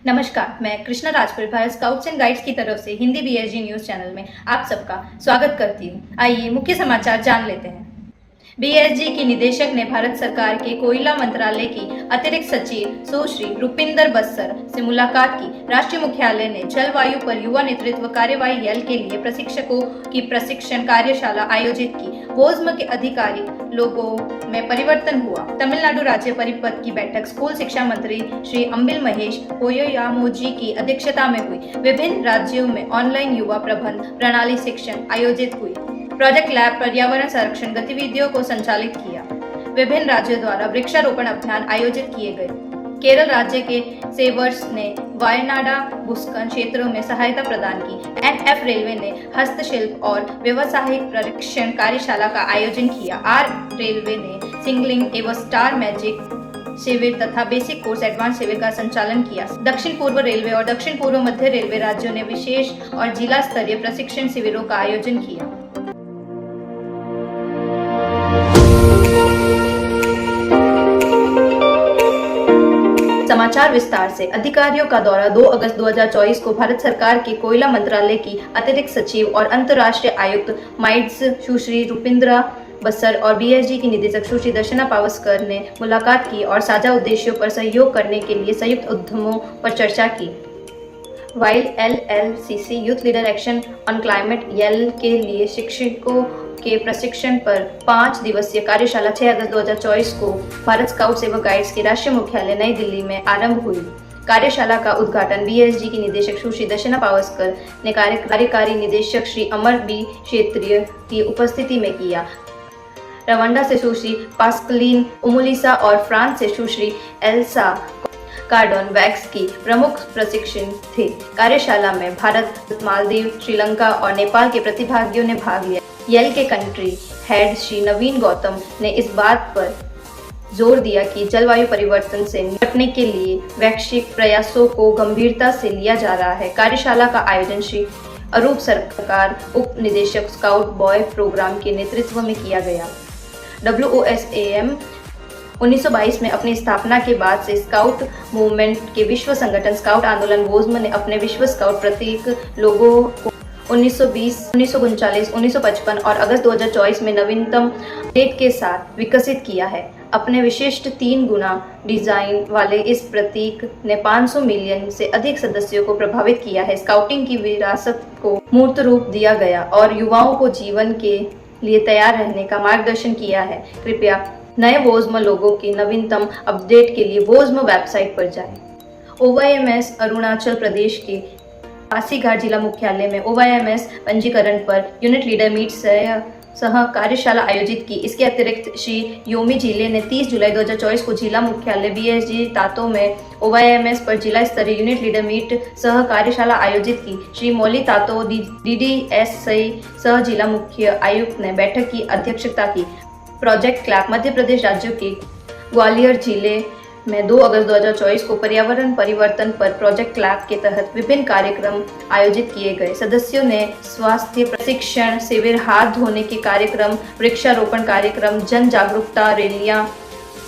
नमस्कार, मैं Krishna Rajpur Bharat scouts and guides की तरफ से हिंदी बीएसजी न्यूज चैनल में आप सबका स्वागत करती हूँ। आइए मुख्य समाचार जान लेते हैं। बीएसजी की निदेशक ने भारत सरकार के कोयला मंत्रालय की अतिरिक्त सचिव सुश्री रुपिंदर बस्सर से मुलाकात की। राष्ट्रीय मुख्यालय ने जलवायु पर युवा नेतृत्व कार्यवाही यल के लिए प्रशिक्षकों की प्रशिक्षण कार्यशाला आयोजित की। वोज्म के अधिकारी लोगों में परिवर्तन हुआ। तमिलनाडु राज्य परिषद की बैठक स्कूल शिक्षा मंत्री श्री अंबिल महेश पोययामोजी की अध्यक्षता में हुई। विभिन्न राज्यों में ऑनलाइन युवा प्रबंध प्रणाली शिक्षण आयोजित हुई। प्रोजेक्ट लैब पर्यावरण संरक्षण गतिविधियों को संचालित किया। विभिन्न राज्यों द्वारा वृक्षारोपण अभियान आयोजित किए गए। केरल राज्य के सेवर्स ने वायनाडा बुस्कन क्षेत्रों में सहायता प्रदान की। एनएफ रेलवे ने हस्तशिल्प और व्यवसायिक प्रशिक्षण कार्यशाला का आयोजन किया। आर रेलवे ने सिंगलिंग एवं स्टार मैजिक शिविर तथा बेसिक कोर्स एडवांस शिविर का संचालन किया। दक्षिण पूर्व रेलवे और दक्षिण पूर्व मध्य रेलवे राज्यों ने विशेष और जिला स्तरीय प्रशिक्षण शिविरों का आयोजन किया। समाचार विस्तार से। अधिकारियों का दौरा 2 अगस्त 2024 को भारत सरकार के कोयला मंत्रालय की अतिरिक्त सचिव और अंतर्राष्ट्रीय आयुक्त माइट्स सुश्री रुपिंदरा बस्सर और बीएसजी की निदेशक सुश्री दर्शना पावस्कर ने मुलाकात की और साझा उद्देश्यों पर सहयोग करने के लिए संयुक्त उद्यमों पर चर्चा की। While LLCC youth leader action on climate यल के लिए शिक्षकों के प्रशिक्षण पर 5 दिवसीय कार्यशाला 6 अगस्त 2024 को भारत स्काउट्स एवं गाइड्स के राष्ट्रीय मुख्यालय नई दिल्ली में आरंभ हुई। कार्यशाला का उद्घाटन बीएसजी की निदेशक सुश्री दर्शना पावस्कर ने कार्यकारी निदेशक श्री अमर बी क्षेत्रीय की उपस्थिति में किया। रवांडा से सुश्री पास्कलीन उमुलिसा और फ्रांस से सुश्री एल्सा कार्डोन वैक्स की प्रमुख प्रशिक्षण थे। कार्यशाला में भारत, मालदीव, श्रीलंका और नेपाल के प्रतिभागियों ने भाग लिया। यल के कंट्री हेड श्री नवीन गौतम ने इस बात पर जोर दिया कि जलवायु परिवर्तन से निपटने के लिए वैश्विक प्रयासों को गंभीरता से लिया जा रहा है। कार्यशाला का आयोजन श्री अरूप सरकार उप निदेशक स्काउट बॉय प्रोग्राम के नेतृत्व में किया गया। WOSAM 1922 में अपनी स्थापना के बाद से स्काउट मूवमेंट के विश्व संगठन स्काउट आंदोलन वोज्म ने अपने विश्व स्काउट प्रतीक लोगों को 1920, 1939, 1955 और अगस्त 2024 में नवीनतम डेट के साथ विकसित किया है। अपने विशिष्ट 3 गुना डिजाइन वाले इस प्रतीक ने 500 मिलियन से अधिक सदस्यों को प्रभावित किया है। स्काउटिंग की विरासत को मूर्त रूप दिया गया और युवाओं को जीवन के लिए तैयार रहने का मार्गदर्शन किया है। कृपया नए वोज्म लोगों की नवीनतम अपडेट के लिए वोज्म वेबसाइट पर जाएं। OYMS अरुणाचल प्रदेश के पासीघाट जिला मुख्यालय में OYMS पंजीकरण पर यूनिट लीडर मीट सह कार्यशाला आयोजित की। इसके अतिरिक्त श्री योमी जिले ने 30 जुलाई 2024 को जिला मुख्यालय BSG तातो में OYMS पर जिला स्तरीय यूनिट लीडर मीट सह कार्यशाला आयोजित की। श्री मौली तातो DDSI सह जिला मुख्य आयुक्त ने बैठक की अध्यक्षता की। प्रोजेक्ट क्लैब मध्य प्रदेश राज्य के ग्वालियर जिले में 2 अगस्त 2024 को पर्यावरण परिवर्तन पर प्रोजेक्ट क्लैब के तहत विभिन्न कार्यक्रम आयोजित किए गए। सदस्यों ने स्वास्थ्य प्रशिक्षण शिविर, हाथ धोने के कार्यक्रम, वृक्षारोपण कार्यक्रम, जन जागरूकता रैलियां,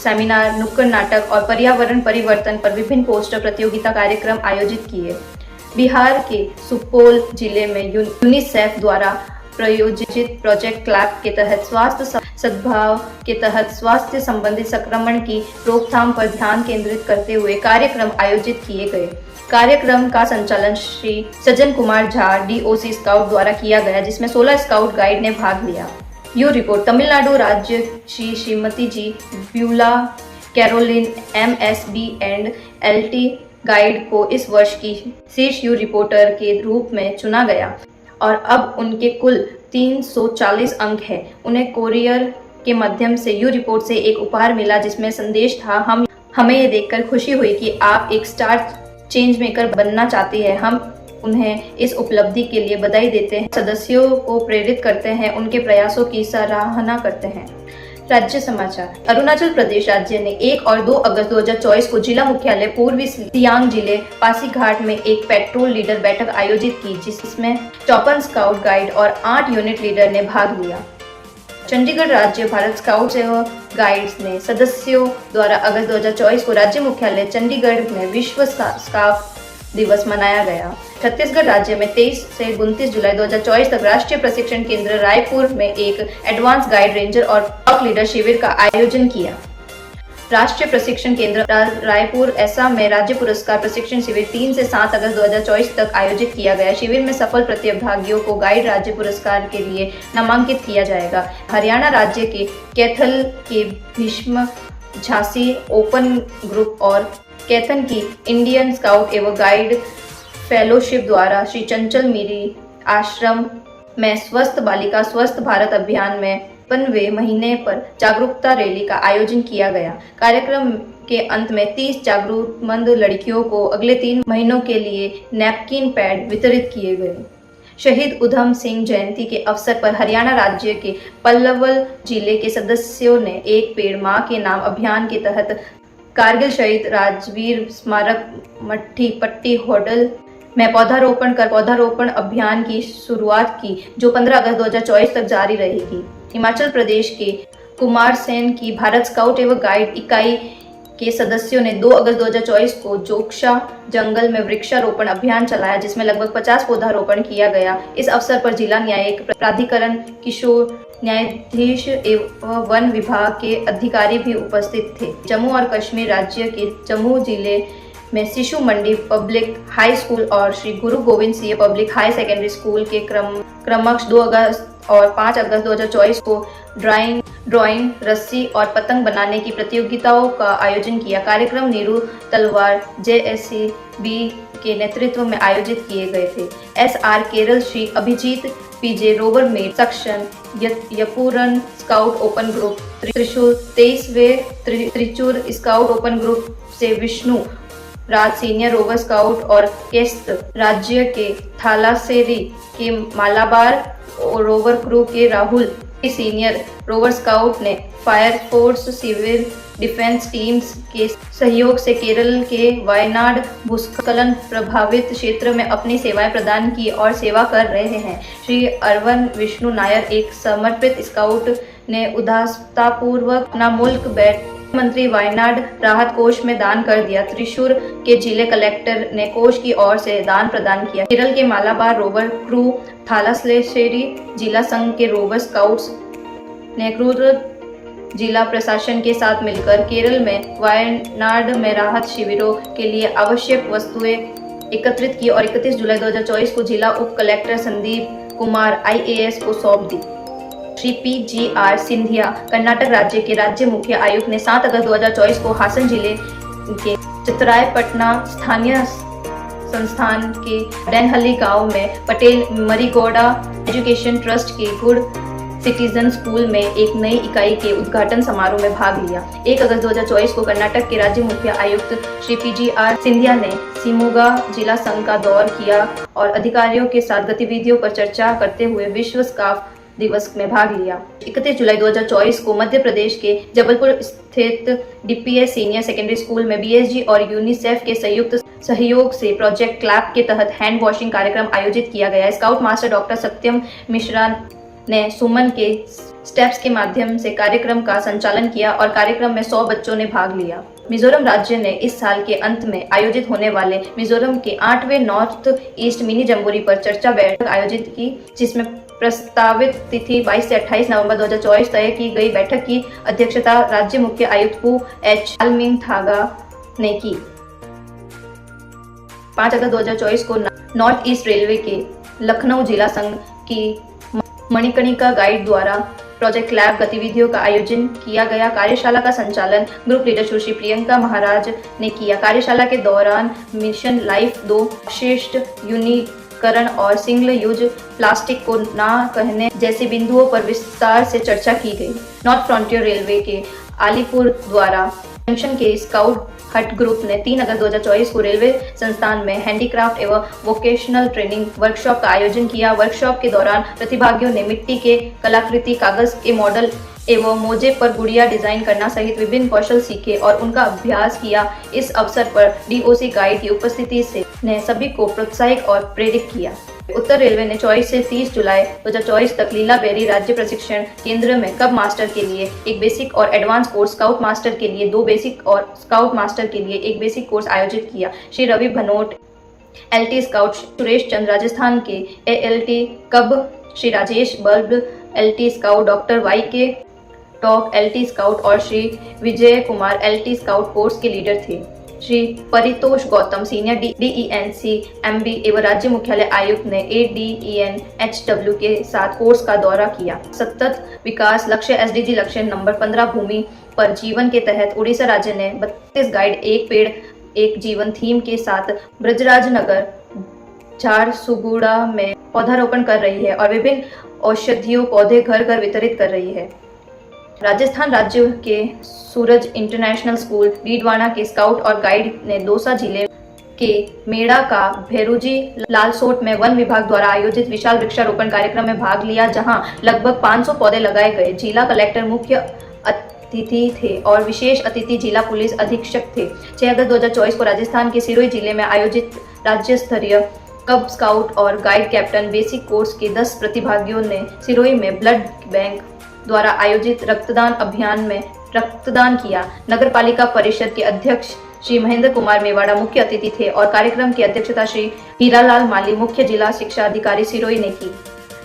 सेमिनार, नुक्कड़ नाटक और पर्यावरण परिवर्तन पर विभिन्न पोस्टर प्रतियोगिता कार्यक्रम आयोजित किए। बिहार के सुपौल जिले में यूनिसेफ द्वारा प्रायोजित प्रोजेक्ट क्लैब के तहत स्वास्थ्य सद्भाव के तहत स्वास्थ्य संबंधित संक्रमण की रोकथाम पर ध्यान केंद्रित करते हुए कार्यक्रम आयोजित किए गए। कार्यक्रम का संचालन श्री सज्जन कुमार झा DOC स्काउट द्वारा किया गया, जिसमें 16 स्काउट गाइड ने भाग लिया। You report. तमिलनाडु राज्य Shrimati G Beulah Caroline MSB and LT guide को इस वर्ष की शीर्ष यू रिपोर्टर के रूप में चुना गया और अब उनके कुल 340 अंक हैं। उन्हें कोरियर के माध्यम से यू रिपोर्ट से एक उपहार मिला, जिसमें संदेश था, हमें ये देखकर खुशी हुई कि आप एक स्टार चेंज मेकर बनना चाहती हैं। हम उन्हें इस उपलब्धि के लिए बधाई देते हैं, सदस्यों को प्रेरित करते हैं, उनके प्रयासों की सराहना करते हैं। राज्य समाचार। अरुणाचल प्रदेश राज्य ने 1 और 2 अगस्त 2024 को जिला मुख्यालय पूर्वी सियांग जिले पासीघाट में एक पेट्रोल लीडर बैठक आयोजित की, जिसमें 54 स्काउट गाइड और 8 यूनिट लीडर ने भाग लिया। चंडीगढ़ राज्य भारत स्काउट्स एवं गाइड्स ने सदस्यों द्वारा अगस्त 2024 को राज्य मुख्यालय चंडीगढ़ में विश्व स्काउट दिवस मनाया गया। छत्तीसगढ़ राज्य में 23 से 29 जुलाई 2024 तक राष्ट्रीय प्रशिक्षण केंद्र रायपुर में एक एडवांस गाइड रेंजर और टॉप लीडर शिविर का आयोजन किया। राष्ट्रीय प्रशिक्षण केंद्र रायपुर ऐसा में राज्य पुरस्कार प्रशिक्षण शिविर 3 से 7 अगस्त 2024 तक आयोजित किया गया। शिविर में सफल प्रतिभागियों को गाइड राज्य पुरस्कार के लिए नामांकित किया जाएगा। हरियाणा राज्य के कैथल के भीष्म झांसी ओपन ग्रुप और कैथन की इंडियन स्काउट एवं गाइड फेलोशिप द्वारा श्री चंचल मीरी आश्रम में स्वस्थ बालिका स्वस्थ भारत अभियान में 55वें महीने पर जागरूकता रैली का आयोजन किया गया। कार्यक्रम के अंत में 30 जागरूकमंद लड़कियों को अगले 3 महीनों के लिए नैपकिन पैड वितरित किए गए। शहीद उधम सिंह जयंती के अवसर पर हरियाणा राज्य के पल्वल जिले के सदस्यों ने एक पेड़ मां के नाम अभियान के तहत कारगिल शहीद राजवीर स्मारक मट्ठी पट्टी होटल में पौधारोपण कर पौधारोपण अभियान की शुरुआत की, जो 15 अगस्त 2024 तक जारी रहेगी। हिमाचल प्रदेश के कुमारसैन की भारत स्काउट एवं गाइड इकाई के सदस्यों ने 2 अगस्त 2024 को जोक्शा जंगल में वृक्षारोपण अभियान चलाया, जिसमें लगभग 50 पौधारोपण किया गया। इस अवसर पर जिला न्यायिक प्राधिकरण, किशोर न्यायाधीश एवं वन विभाग के अधिकारी भी उपस्थित थे। जम्मू और कश्मीर राज्य के जम्मू जिले में शिशु मंडी पब्लिक हाई स्कूल और श्री गुरु Govind Singh public high secondary school के क्रमश 2 अगस्त और 5 अगस्त 2024 को ड्राइंग, रस्सी और पतंग बनाने की प्रतियोगिताओं का आयोजन किया। कार्यक्रम नीरू तलवार JSCB के नेतृत्व में आयोजित किए गए थे। SR Kerala Shri Abhijith PJ rover mate section यपुरन स्काउट ओपन ग्रुप त्रिशूल 23वें त्रिचूर स्काउट ओपन ग्रुप से Vishnu Raj senior rover scout और केस्त राज्य के थालासेरी के मालाबार रोवर क्रू के राहुल सीनियर रोवर स्काउट ने fire force civil defence teams के सहयोग से केरल के वायनाड भूस्खलन प्रभावित क्षेत्र में अपनी सेवाएं प्रदान की और सेवा कर रहे हैं। श्री अरवन विष्णु नायर एक समर्पित स्काउट ने उदारतापूर्वक अपना मुल्क बैठ मंत्री वायनाड राहत कोष में दान कर दिया। त्रिशूर के जिले कलेक्टर ने कोष की ओर से दान प्रदान किया। केरल के मालाबार रोवर क्रू थालास्लेशेरी जिला संघ के रोवर स्काउट्स ने क्रूर जिला प्रशासन के साथ मिलकर केरल में वायनाड में राहत शिविरों के लिए आवश्यक वस्तुएं एकत्रित की और 31 जुलाई 2024 को जिला उप कलेक्टर संदीप कुमार IAS को सौंप दी। श्री PGR सिंधिया कर्नाटक राज्य के राज्य मुख्य आयुक्त ने 7 अगस्त 2024 को हासन जिले के चित्रायपटना स्थानीय संस्थान के डैनहल्ली गांव में पटेल मरीगोडा एजुकेशन ट्रस्ट के गुड सिटीजन स्कूल में एक नई इकाई के उद्घाटन समारोह में भाग लिया। 1 अगस्त 2024 को कर्नाटक के राज्य मुख्य आयुक्त श्री PGR सिंधिया ने शिमोगा जिला संघ का दौर किया और अधिकारियों के साथ गतिविधियों पर चर्चा करते हुए विश्व स्काफ दिवस में भाग लिया। 31 जुलाई 2024 को मध्य प्रदेश के जबलपुर स्थित DPS सीनियर सेकेंडरी स्कूल में BSG और यूनिसेफ के संयुक्त सहयोग से प्रोजेक्ट क्लैप के तहत हैंड वॉशिंग कार्यक्रम आयोजित किया गया। स्काउट मास्टर डॉक्टर सत्यम मिश्रा ने सुमन के स्टेप्स के माध्यम से कार्यक्रम का संचालन किया और कार्यक्रम में 100 बच्चों ने भाग लिया। मिजोरम राज्य ने इस साल के अंत में आयोजित होने वाले मिजोरम के 8वें नॉर्थ ईस्ट मिनी जम्बोरी पर चर्चा बैठक आयोजित की, जिसमें प्रस्तावित तिथि 22 से 28 नवंबर 2024 तय की गई। बैठक की अध्यक्षता राज्य मुख्य आयुक्त पू H आलमिंगथागा ने की। 5 अगस्त 2024 को नॉर्थ ईस्ट रेलवे के लखनऊ जिला संघ की मणिकर्णिका गाइड द्वारा प्रोजेक्ट लैब गतिविधियों का आयोजन किया गया। कार्यशाला का संचालन ग्रुप लीडर सुश्री प्रियंका महाराज ने किया। कार्यशाला के दौरान मिशन लाइफ 2 श्रेष्ठ यूनिकरण और सिंगल यूज प्लास्टिक को ना कहने जैसे बिंदुओं पर विस्तार से चर्चा की गई। नॉर्थ फ्रंटियर रेलवे के अलीपुर द्वारा जंक्शन के स्काउट हट ग्रुप ने 3 अगस्त 2024 को रेलवे संस्थान में हैंडीक्राफ्ट एवं वोकेशनल ट्रेनिंग वर्कशॉप का आयोजन किया। वर्कशॉप के दौरान प्रतिभागियों ने मिट्टी के कलाकृति, कागज के मॉडल एवं मोजे पर गुड़िया डिजाइन करना सहित विभिन्न कौशल सीखे और उनका अभ्यास किया। इस अवसर पर DOC गाइड की उपस्थिति से ने सभी को प्रोत्साहित और प्रेरित किया। उत्तर रेलवे ने 24 से 30 जुलाई 2024 तक लीला बेरी राज्य प्रशिक्षण केंद्र में कब मास्टर के लिए एक बेसिक और एडवांस कोर्स, स्काउट मास्टर के लिए 2 बेसिक और स्काउट मास्टर के लिए एक बेसिक कोर्स आयोजित किया। श्री रवि भनोट LT स्काउट सुरेश चंद राजस्थान के, ALT कब Shri Rajesh bulb, LT scout doctor YK talk LT scout और Shri Vijay Kumar LT scout course के लीडर थे। Shri Paritosh Gautam senior DENC MB एवं राज्य मुख्यालय आयुक्त ने ADEN HW के साथ कोर्स का दौरा किया। सतत विकास लक्ष्य SDG लक्ष्य नंबर 15 भूमि पर जीवन के तहत उड़ीसा राज्य ने 32 गाइड एक पेड़ एक जीवन थीम के साथ ब्रजराज नगर झारसुगुड़ा में पौधारोपण कर रही है और विभिन्न औषधियों पौधे घर घर वितरित कर रही है। राजस्थान राज्य के सूरज इंटरनेशनल स्कूल डीडवाना के स्काउट और गाइड ने दौसा जिले के मेड़ा का भेरूजी लालसोट में वन विभाग द्वारा आयोजित विशाल वृक्षारोपण कार्यक्रम में भाग लिया, जहां लगभग 500 पौधे लगाए गए। जिला कलेक्टर मुख्य अतिथि थे और विशेष अतिथि जिला पुलिस अधीक्षक थे। 6 अगस्त 2024 को राजस्थान के सिरोही जिले में आयोजित राज्य स्तरीय कब स्काउट और गाइड कैप्टन बेसिक कोर्स के 10 प्रतिभागियों ने सिरोही में ब्लड बैंक द्वारा आयोजित रक्तदान अभियान में रक्तदान किया। नगर पालिका परिषद के अध्यक्ष श्री महेंद्र कुमार मेवाड़ा मुख्य अतिथि थे और कार्यक्रम की अध्यक्षता श्री हीरालाल माली मुख्य जिला शिक्षा अधिकारी सिरोही ने की।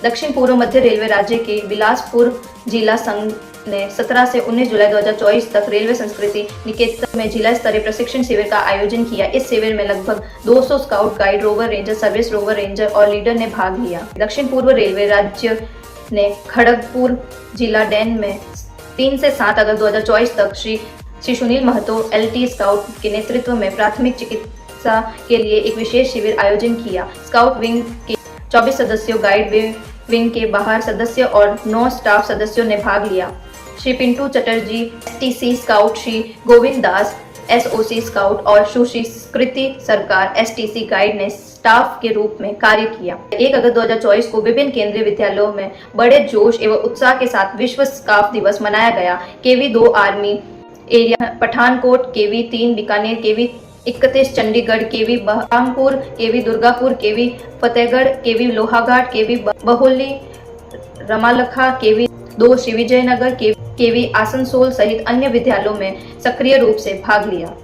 दक्षिण पूर्व मध्य रेलवे राज्य के बिलासपुर जिला संघ ने 17 से 19 जुलाई 2024 तक रेलवे संस्कृति निकेतन में जिला स्तरीय प्रशिक्षण शिविर का आयोजन किया। इस शिविर में लगभग 200 scout guide, rover ranger, service rover ranger और लीडर ने भाग लिया। दक्षिण पूर्व रेलवे राज्य ने खड़गपुर जिला डैन में 3 से 7 अगस्त 2024 तक श्री सुनील महतो LT स्काउट के नेतृत्व में प्राथमिक चिकित्सा के लिए एक विशेष शिविर आयोजन किया। स्काउट विंग के 24 सदस्यों, गाइड विंग के बाहर सदस्य और 9 स्टाफ सदस्यों ने भाग लिया। Shri Pintu Chatterjee STC scout, Shri Govind Das SOC scout और सुश्री कृति सरकार STC गाइड ने स्टाफ के रूप में कार्य किया। 1 अगस्त 2024 को विभिन्न केंद्रीय विद्यालयों में बड़े जोश एवं उत्साह के साथ विश्व स्काउट दिवस मनाया गया। KV 2 army area Pathankot, KV 3 Bikaner, KV 31 Chandigarh, KV Baharampur, KV Durgapur, KV Fatehgarh, KV Lohaghat, KV बहोली रमालखा, KV 2 श्री विजयनगर, KV आसनसोल सहित अन्य विद्यालयों में सक्रिय रूप से भाग लिया।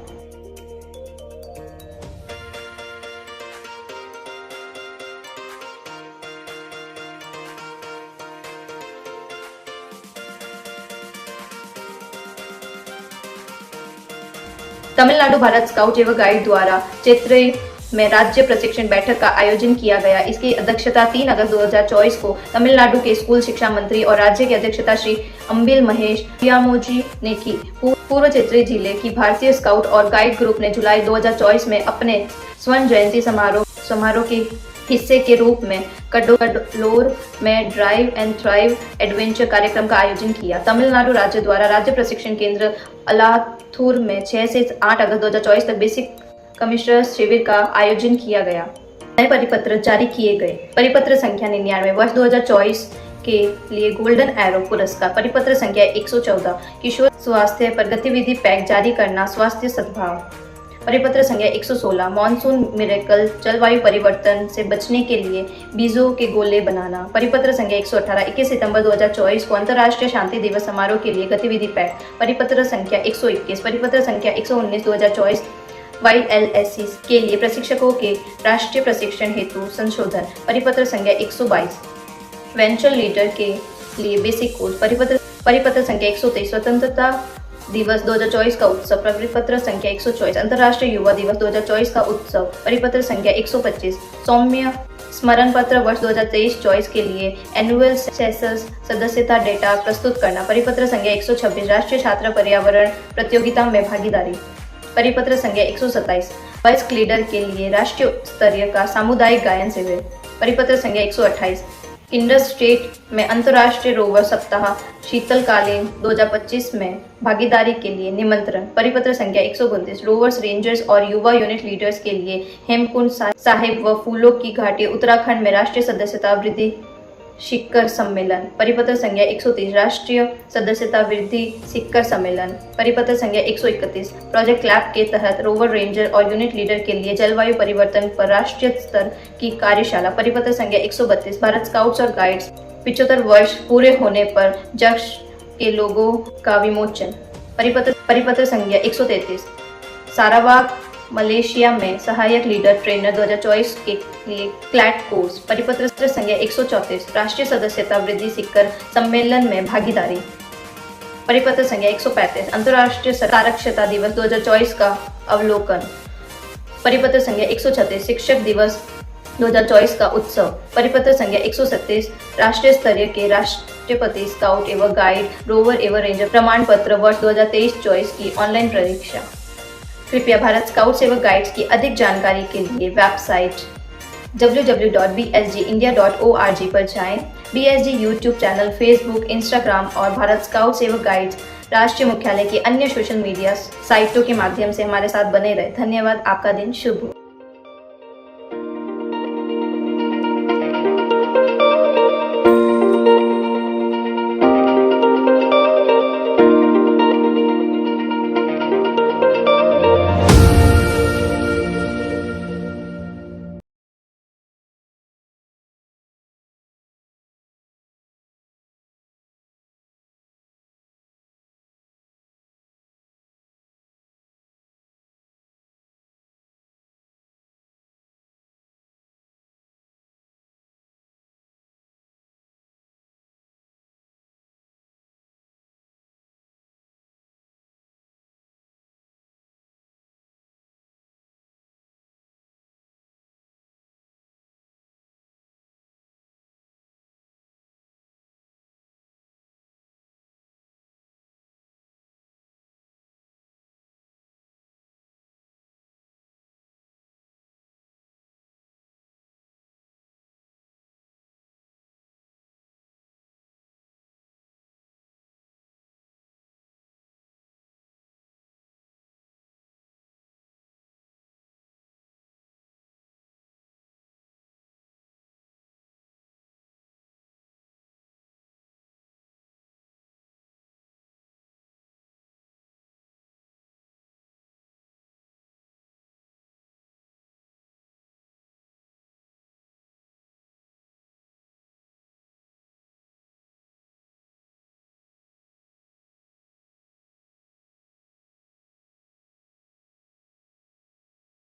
तमिलनाडु भारत स्काउट एवं गाइड द्वारा चेत्रई में राज्य प्रशिक्षण बैठक का आयोजन किया गया। इसकी अध्यक्षता 3 अगस्त 2024 को तमिलनाडु के स्कूल शिक्षा मंत्री और राज्य की अध्यक्षता श्री अंबिल महेश यामोजी ने की। पूर्व चेत्रई जिले की भारतीय स्काउट और गाइड ग्रुप ने जुलाई 2024 में अपने स्वर्ण जयंती समारोह के हिस्से के रूप में कडलोर में ड्राइव एंड थ्राइव एडवेंचर कार्यक्रम का आयोजन किया। तमिलनाडु राज्य द्वारा राज्य प्रशिक्षण केंद्र अलाथूर में 6 से 8 अगस्त 2024 तक बेसिक कमिश्नर शिविर का आयोजन किया गया। नए परिपत्र जारी किए गए। परिपत्र संख्या 99 वर्ष 2024 के लिए गोल्डन एरो पुरस्कार। परिपत्र संख्या 114 किशोर स्वास्थ्य पर गतिविधि पैक जारी करना, स्वास्थ्य सद्भाव। परिपत्र संख्या 116 मॉनसून मिरेकल, जलवायु परिवर्तन से बचने के लिए बीजों के गोले बनाना। परिपत्र संख्या 118 21 सितंबर 2024 को अंतर्राष्ट्रीय शांति दिवस समारोह के लिए गतिविधि पैक। परिपत्र संख्या 121 परिपत्र संख्या 119 2024 YLSC के लिए प्रशिक्षकों के राष्ट्रीय प्रशिक्षण हेतु संशोधन। परिपत्र संख्या 122 वेंचर लीडर के लिए बेसिक कोर्स। परिपत्र संख्या 123 स्वतंत्रता दिवस 2024 का उत्सव। परिपत्र संख्या 124 अंतर्राष्ट्रीय युवा दिवस 2024 का उत्सव। परिपत्र संख्या 125 सौम्य स्मरण पत्र वर्ष 2023-24 के लिए एनुअल सेशंस सदस्यता डेटा प्रस्तुत करना। परिपत्र संख्या 126 राष्ट्रीय छात्र पर्यावरण प्रतियोगिता में भागीदारी। परिपत्र संख्या 127 वयस्क लीडर के लिए राष्ट्रीय स्तरीय का सामुदायिक गायन शिविर। परिपत्र संख्या 128 किंडर स्टेट में अंतर्राष्ट्रीय रोवर सप्ताह शीतलकालीन 2025 में भागीदारी के लिए निमंत्रण। परिपत्र संख्या 129 रोवर्स, रेंजर्स और युवा यूनिट लीडर्स के लिए हेमकुंड साहिब व फूलों की घाटी उत्तराखंड में राष्ट्रीय सदस्यता वृद्धि शिखर सम्मेलन। परिपत्र संख्या 130 राष्ट्रीय सदस्यता वृद्धि शिखर सम्मेलन। परिपत्र संख्या 131 प्रोजेक्ट क्लैप के तहत रोवर, रेंजर और यूनिट लीडर के लिए जलवायु परिवर्तन पर राष्ट्रीय स्तर की कार्यशाला। परिपत्र संख्या 132 भारत स्काउट्स और गाइड्स 75 वर्ष पूरे होने पर जश्न के लोगों का विमोचन। परिपत्र संख्या 133 सारावाक मलेशिया में सहायक लीडर ट्रेनर 2024 के लिए क्लैट कोर्स। परिपत्र संख्या 134 राष्ट्रीय सदस्यता वृद्धि शिखर सम्मेलन में भागीदारी। परिपत्र संख्या 135 अंतर्राष्ट्रीय साक्षरता दिवस 2024 का अवलोकन। परिपत्र संख्या 136 शिक्षक दिवस 2024 का उत्सव। परिपत्र संख्या 137 राष्ट्रीय स्तरीय के राष्ट्रपति स्काउट एवं गाइड रोवर एवं रेंजर प्रमाण पत्र वर्ष 2023-24 की ऑनलाइन परीक्षा। कृपया भारत स्काउट्स एवं गाइड्स की अधिक जानकारी के लिए वेबसाइट www.bsgindia.org पर जाएं। BSG YouTube channel, Facebook, Instagram और भारत स्काउट्स एवं गाइड्स राष्ट्रीय मुख्यालय की अन्य सोशल मीडिया साइटों के माध्यम से हमारे साथ बने रहे। धन्यवाद। आपका दिन शुभ हो।